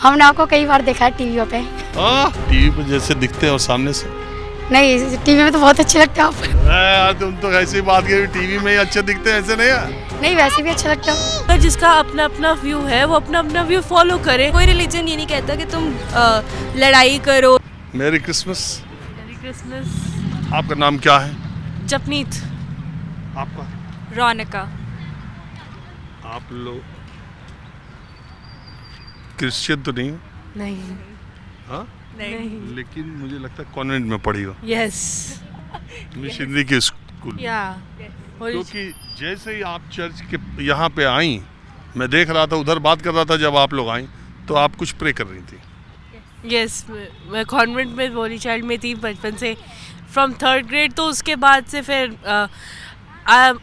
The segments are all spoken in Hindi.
हमने आपको कई बार देखा है टीवी पे। टीवी पे जैसे दिखते हैं और सामने से नहीं, टीवी में तो बहुत अच्छे लगते हैं आप। यार तुम तो ऐसी बात करी, टीवी में ही अच्छे दिखते हैं, ऐसे नहीं है। नहीं, वैसे भी अच्छा लगता है। पर जिसका अपना अपना व्यू है वो अपना अपना व्यू फॉलो करे। कोई रिलीजन ये नहीं कहता कि तुम लड़ाई करो। मेरी क्रिसमस। मेरी क्रिसमस। आपका नाम क्या है? जपनीत। आपका? रौनका। आप लोग क्रिश्चियन तो नहीं हो? नहीं। हाँ? नहीं। लेकिन मुझे लगता है कॉन्वेंट में पढ़ी हो। यस। मिशनरी के स्कूल। या क्योंकि जैसे ही आप चर्च के यहाँ पे आई, मैं देख रहा था, उधर बात कर रहा था, जब आप लोग आई तो आप कुछ प्रे कर रही थी। यस, मैं कॉन्वेंट में होली चाइल्ड में थी बचपन से, फ्रॉम 3rd ग्रेड। तो उसके बाद से फिर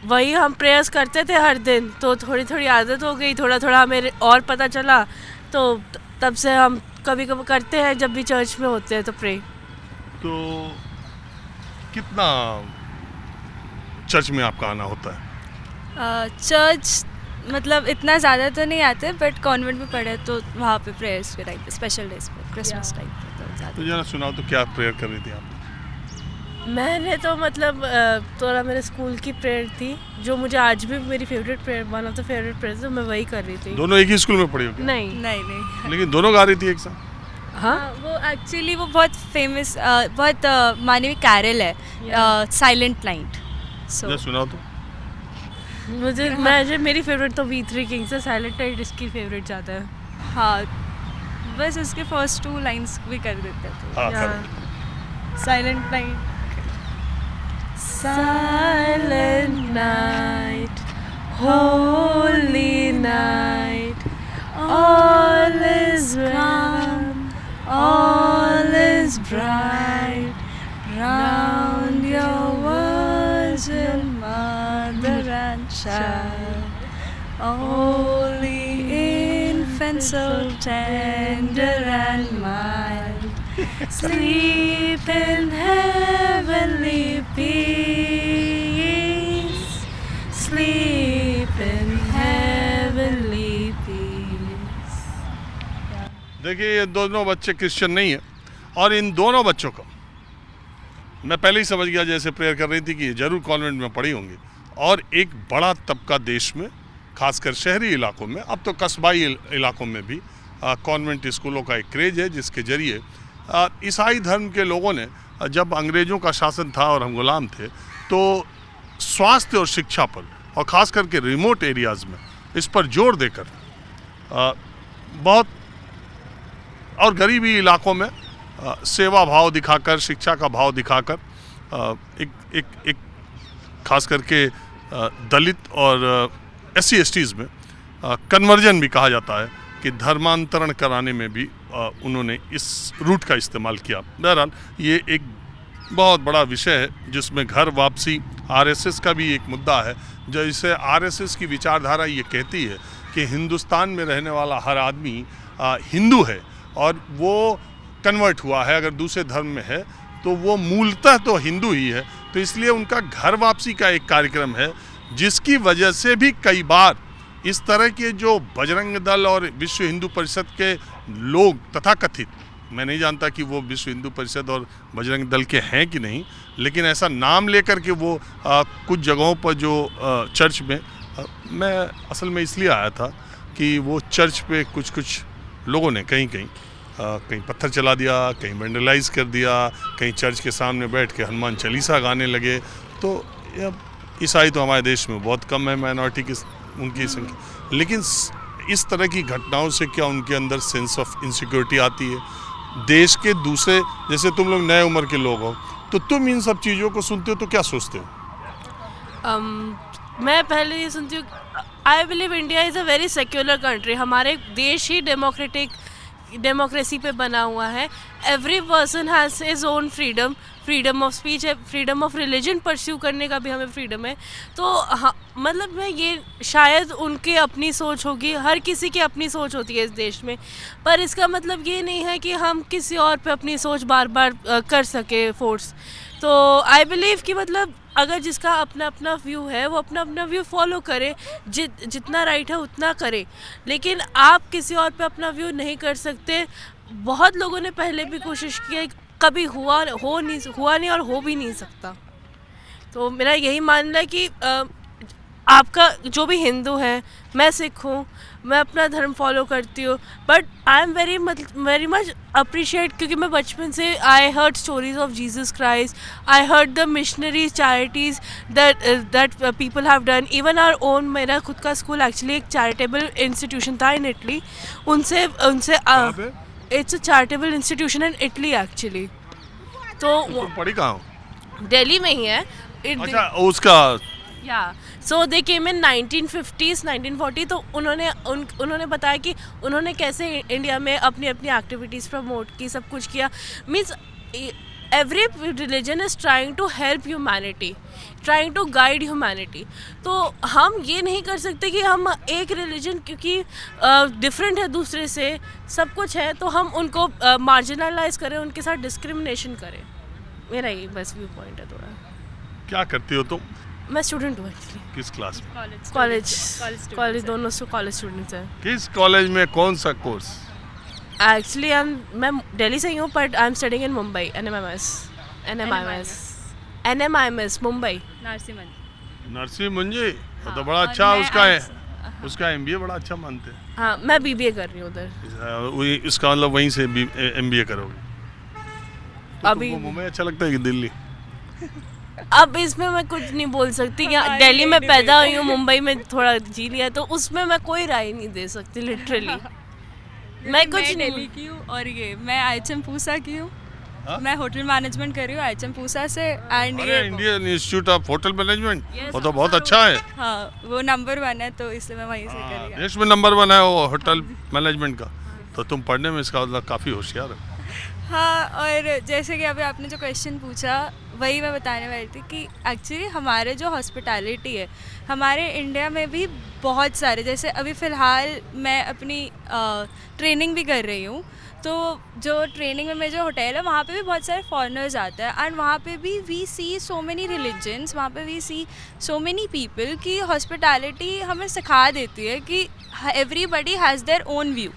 वही हम प्रेयर्स करते थे हर दिन, तो थोड़ी थोड़ी आदत हो गई, थोड़ा थोड़ा हमें और पता चला, तो तब से हम कभी कभी करते हैं जब भी चर्च में होते हैं तो प्रे। तो कितना चर्च में आपका आना होता है? चर्च मतलब इतना ज़्यादा तो नहीं आते, बट कॉन्वेंट में पढ़े तो वहाँ पे प्रेयर्स के टाइम पे, स्पेशल डेज पे, क्रिसमस टाइम पे तो ज़्यादा। तो जरा सुनाओ तो क्या प्रेयर कर रही थी आप? मैंने तो मतलब थोड़ा मेरे स्कूल की प्रेयर थी, जो मुझे आज भी मेरी favourite prayer, one of the favourite prayer, तो मैं वही कर रही थी। दोनों एक ही स्कूल में पढ़ी हो क्या? नहीं। नहीं। लेकिन दोनों गा रही थी एक साथ? हाँ, वो एक्चुअली वो बहुत फेमस, बहुत मानी हुई कैरल है, साइलेंट नाइट। जरा सुनाओ तो। मुझे मेरी फेवरेट तो V3 किंग्स है, साइलेंट नाइट इसकी फेवरेट ज़्यादा है। हाँ, बस उसके फर्स्ट 2 लाइंस भी कर देते हैं। हाँ, या silent night. Silent night, holy night, all is calm, all is bright, round your virgin mother and child, Holy infant, so tender and mild, sleep in heavenly peace, sleep in heavenly peace. देखिए, ये दोनों बच्चे क्रिश्चियन नहीं है, और इन दोनों बच्चों को मैं पहले ही समझ गया, जैसे प्रेयर कर रही थी, कि ये जरूर कॉन्वेंट में पढ़ी होंगी। और एक बड़ा तबका देश में, खासकर शहरी इलाकों में, अब तो कस्बाई इलाकों में भी कॉन्वेंट स्कूलों का एक क्रेज है, जिसके जरिए ईसाई धर्म के लोगों ने, जब अंग्रेज़ों का शासन था और हम गुलाम थे, तो स्वास्थ्य और शिक्षा पर, और ख़ास करके रिमोट एरियाज़ में इस पर जोर देकर बहुत, और गरीबी इलाकों में सेवा भाव दिखाकर, शिक्षा का भाव दिखाकर, एक खास करके दलित और SC/STs में कन्वर्जन भी कहा जाता है, कि धर्मांतरण कराने में भी उन्होंने इस रूट का इस्तेमाल किया। बहरहाल ये एक बहुत बड़ा विषय है, जिसमें घर वापसी, RSS का भी एक मुद्दा है। जैसे RSS की विचारधारा ये कहती है कि हिंदुस्तान में रहने वाला हर आदमी हिंदू है, और वो कन्वर्ट हुआ है, अगर दूसरे धर्म में है तो वो मूलतः तो हिंदू ही है। तो इसलिए उनका घर वापसी का एक कार्यक्रम है, जिसकी वजह से भी कई बार इस तरह के जो बजरंग दल और विश्व हिंदू परिषद के लोग, तथाकथित, मैं नहीं जानता कि वो विश्व हिंदू परिषद और बजरंग दल के हैं कि नहीं, लेकिन ऐसा नाम लेकर के वो कुछ जगहों पर जो चर्च में, मैं असल में इसलिए आया था कि वो चर्च पे कुछ लोगों ने कहीं पत्थर चला दिया, कहीं वेंडलाइज कर दिया, कहीं चर्च के सामने बैठ के हनुमान चालीसा गाने लगे। तो ईसाई तो हमारे देश में बहुत कम है, माइनॉरिटी की उनकी संख्या, लेकिन इस तरह की घटनाओं से क्या उनके अंदर सेंस ऑफ इनसिक्योरिटी आती है? देश के दूसरे, जैसे तुम लोग नए उम्र के लोग हो, तो तुम इन सब चीज़ों को सुनते हो तो क्या सोचते हो? मैं पहले ये सुनती हूँ, I believe India is a very secular country. हमारे देश ही डेमोक्रेसी पे बना हुआ है। Every person has his own freedom of speech है, फ्रीडम ऑफ रिलीजन परस्यू करने का भी हमें फ्रीडम है। तो हाँ, मतलब मैं ये, शायद उनकी अपनी सोच होगी, हर किसी की अपनी सोच होती है इस देश में, पर इसका मतलब ये नहीं है कि हम किसी और पे अपनी सोच बार बार कर सके फोर्स। तो आई बिलीव कि मतलब अगर जिसका अपना अपना व्यू है वो अपना अपना व्यू फॉलो करे, जितना राइट है उतना करे, लेकिन आप किसी और पे अपना व्यू नहीं कर सकते। बहुत लोगों ने पहले भी कोशिश की है, कभी हुआ नहीं और हो भी नहीं सकता। तो मेरा यही मानना है कि आपका जो भी हिंदू है, मैं सिख हूँ, मैं अपना धर्म फॉलो करती हूँ, but I am very much appreciate, क्योंकि मैं बचपन से I heard stories of Jesus Christ, I heard the missionaries charities that people have done, even our own. मेरा खुद का स्कूल एक्चुअली एक चैरिटेबल इंस्टीट्यूशन था इन इटली, उनसे it's a charitable institution in Italy actually. तो तुम पढ़ी कहाँ हो? दिल्ली में ही है। अच्छा, उसका या सो दे केम इन 1950s 1940। तो उन्होंने बताया कि उन्होंने कैसे इंडिया में अपनी अपनी एक्टिविटीज़ प्रमोट की, सब कुछ किया। Means every religion is trying to help humanity, trying to guide humanity. तो हम ये नहीं कर सकते कि हम एक रिलीजन क्योंकि डिफरेंट है दूसरे से, सब कुछ है, तो हम उनको मार्जिनलाइज करें, उनके साथ डिस्क्रिमिनेशन करें। मेरा ये बस व्यू पॉइंट है थोड़ा। क्या करती हो तुम? मैं स्टूडेंट हूँ एक्चुअली। किस क्लास में? कॉलेज, दोनों कॉलेज स्टूडेंट्स हैं। किस कॉलेज में, कौन सा कोर्स? एक्चुअली मैं दिल्ली से ही हूँ, but I am studying in Mumbai, NMIMS Mumbai. Narsee Monjee, वो तो बड़ा अच्छा उसका है, उसका MBA बड़ा अच्छा मानते हैं। हाँ, मैं BBA कर रही हूँ उधर। इसका मतलब वहीं से MBA करोगे? तो अभी तुमको मुंबई अच्छा लगता है कि दिल्ली? अब इसमें मैं कुछ नहीं बोल सकती। यहाँ दिल्ली में पैदा हुई हूँ, मुंबई में थोड़ा जी लिया, तो उसमें मैं कोई राय नहीं दे सकती लिटरली। मैं कुछ दिल्ली की हूँ और ये मैं IHM पूसा की हूँ। हाँ? मैं होटल मैनेजमेंट कर रही हूँ IHM पूसा से। एंड अरे Indian institute of hotel management, वो तो बहुत अच्छा है। हाँ, वो नंबर 1 है, तो इसलिए मैं वहीं से कर रही हूँ। देश में नंबर 1 है वो होटल मैनेजमेंट का। तो तुम पढ़ने में इसका मतलब काफ़ी होशियार हो। हाँ, और जैसे कि अभी आपने जो क्वेश्चन पूछा, वही मैं बताने वाली थी कि एक्चुअली हमारे जो हॉस्पिटैलिटी है हमारे इंडिया में भी बहुत सारे, जैसे अभी फ़िलहाल मैं अपनी ट्रेनिंग भी कर रही हूँ, तो जो ट्रेनिंग में जो होटल है वहाँ पे भी बहुत सारे फॉरेनर्स आते हैं, एंड वहाँ पे भी we see so many religions, वहाँ पे we see so many people की हॉस्पिटैलिटी हमें सिखा देती है कि everybody has their own view.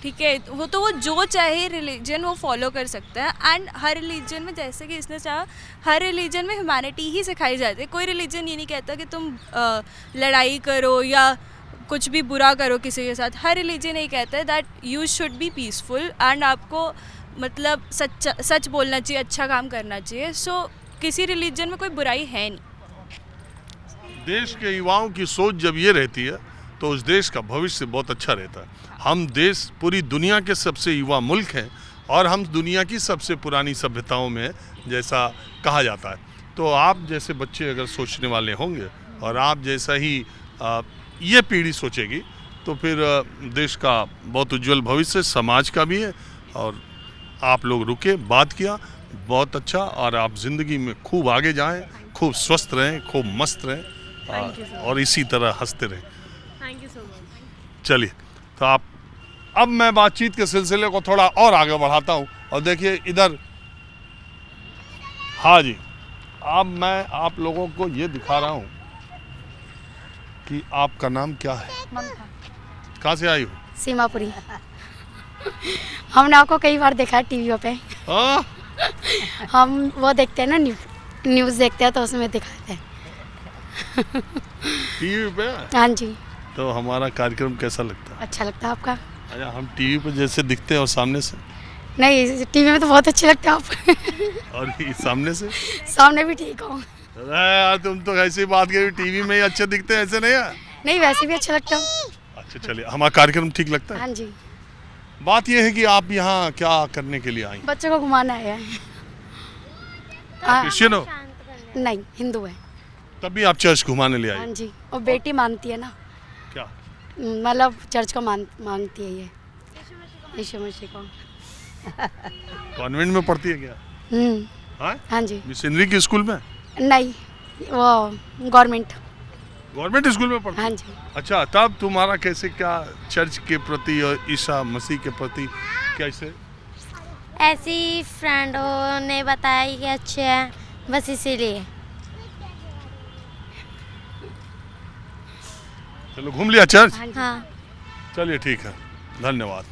ठीक है, वो तो वो जो चाहे रिलीजन वो फॉलो कर सकता है, एंड हर रिलीजन में, जैसे कि इसने चाहा, हर रिलीजन में ह्यूमैनिटी ही सिखाई जाती है। कोई रिलीजन ये नहीं कहता कि तुम लड़ाई करो या कुछ भी बुरा करो किसी के साथ। हर रिलीजन ये कहता है that you should be peaceful, and आपको मतलब सच बोलना चाहिए, अच्छा काम करना चाहिए। सो किसी रिलीजन में कोई बुराई है नहीं। देश के युवाओं की सोच जब ये रहती है तो उस देश का भविष्य बहुत अच्छा रहता है। हम देश पूरी दुनिया के सबसे युवा मुल्क हैं और हम दुनिया की सबसे पुरानी सभ्यताओं में जैसा कहा जाता है। तो आप जैसे बच्चे अगर सोचने वाले होंगे और आप जैसा ही ये पीढ़ी सोचेगी तो फिर देश का बहुत उज्जवल भविष्य समाज का भी है। और आप लोग रुके, बात किया, बहुत अच्छा, और आप ज़िंदगी में खूब आगे जाएं, खूब स्वस्थ रहें, खूब मस्त रहें और इसी तरह हंसते रहें। Thank you so much. चलिए, तो आप अब मैं बातचीत के सिलसिले को थोड़ा और आगे बढ़ाता हूँ। और देखिए इधर, हाँ जी, अब मैं आप लोगों को ये दिखा रहा हूँ कि आपका नाम क्या है? ममता। कहाँ से आई हो? सीमापुरी। हमने आपको कई बार देखा है टीवी पे। हाँ? हम वो देखते हैं ना, न्यूज़ देखते हैं, तो उसमें दिखाते हैं। टीवी पे? हाँ जी। तो हमारा कार्यक्रम कैसा लगता है? अच्छा लगता है आपका? अच्छा, हम टीवी पे जैसे दिखते हैं और सामने से? नहीं, टीवी में तो बहुत अच्छे लगते हैं आप। और ये सामने से? सामने भी ठीक हो। अरे यार, तुम तो ऐसी बात करी, टीवी में ही अच्छे दिखते हैं, ऐसे नहीं है? नहीं, वैसे भी अच्छा लगता है। अच्छा, चलिए, हमारा कार्यक्रम ठीक लगता है? हाँ जी। बात यह है कि आप यहाँ क्या करने के लिए आई? बच्चों को घुमाना है। क्रिश्चियन हो? नहीं, हिंदू है। तभी आप चर्च घुमाने ले हाँ आई? जी, और बेटी मानती है ना, क्या मतलब चर्च को मानती है ये, यीशु मसीह को। कॉन्वेंट में पढ़ती है क्या? हाँ? हाँ जी। मिशनरी के स्कूल में? नहीं, वो गवर्नमेंट स्कूल में पढ़ती? हाँ जी। अच्छा, तब तुम्हारा कैसे, क्या चर्च के प्रति और ईसा मसीह के प्रति कैसे? ऐसी फ्रेंडों ने बताया कि अच्छे हैं, बस इसीलिए। चलो घूम लिया चर्च, हाँ। चलिए ठीक है, धन्यवाद।